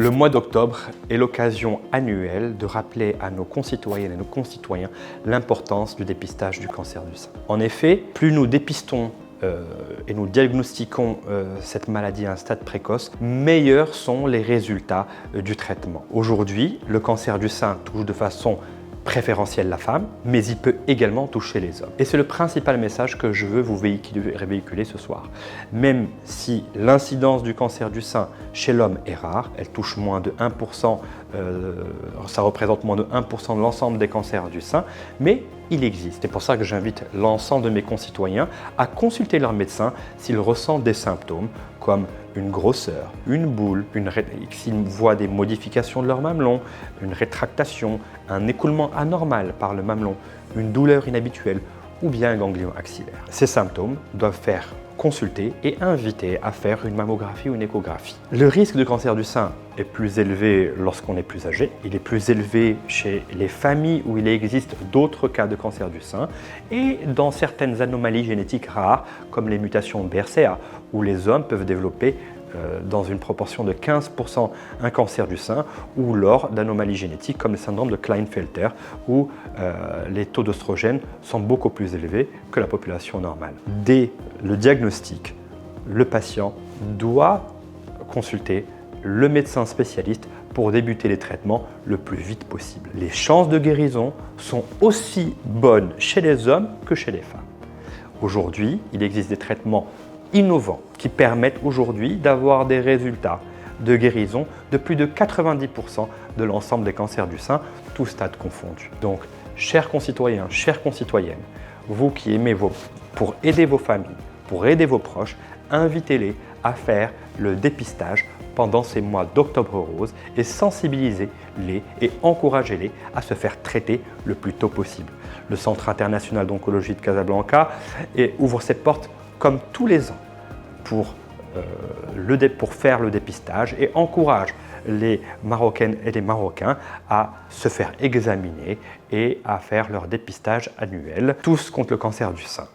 Le mois d'octobre est l'occasion annuelle de rappeler à nos concitoyennes et nos concitoyens l'importance du dépistage du cancer du sein. En effet, plus nous dépistons et nous diagnostiquons cette maladie à un stade précoce, meilleurs sont les résultats du traitement. Aujourd'hui, le cancer du sein touche de façon préférentielle la femme, mais il peut également toucher les hommes. Et c'est le principal message que je veux vous véhiculer ce soir. Même si l'incidence du cancer du sein chez l'homme est rare, elle touche moins de 1%, ça représente moins de 1% de l'ensemble des cancers du sein, mais il existe. C'est pour ça que j'invite l'ensemble de mes concitoyens à consulter leur médecin s'ils ressentent des symptômes comme une grosseur, une boule, s'ils voient des modifications de leur mamelon, une rétractation, un écoulement anormal par le mamelon, une douleur inhabituelle ou bien un ganglion axillaire. Ces symptômes doivent faire consulter et inviter à faire une mammographie ou une échographie. Le risque de cancer du sein est plus élevé lorsqu'on est plus âgé. Il est plus élevé chez les familles où il existe d'autres cas de cancer du sein et dans certaines anomalies génétiques rares comme les mutations BRCA où les hommes peuvent développer dans une proportion de 15% un cancer du sein ou lors d'anomalies génétiques comme le syndrome de Klinefelter où les taux d'oestrogène sont beaucoup plus élevés que la population normale. Dès le diagnostic, le patient doit consulter le médecin spécialiste pour débuter les traitements le plus vite possible. Les chances de guérison sont aussi bonnes chez les hommes que chez les femmes. Aujourd'hui, il existe des traitements innovants qui permettent aujourd'hui d'avoir des résultats de guérison de plus de 90% de l'ensemble des cancers du sein, tous stades confondus. Donc, chers concitoyens, chères concitoyennes, vous qui aimez pour aider vos familles, pour aider vos proches, invitez-les à faire le dépistage pendant ces mois d'octobre rose et sensibilisez-les et encouragez-les à se faire traiter le plus tôt possible. Le Centre international d'oncologie de Casablanca ouvre ses portes comme tous les ans pour faire le dépistage et encourage les Marocaines et les Marocains à se faire examiner et à faire leur dépistage annuel, tous contre le cancer du sein.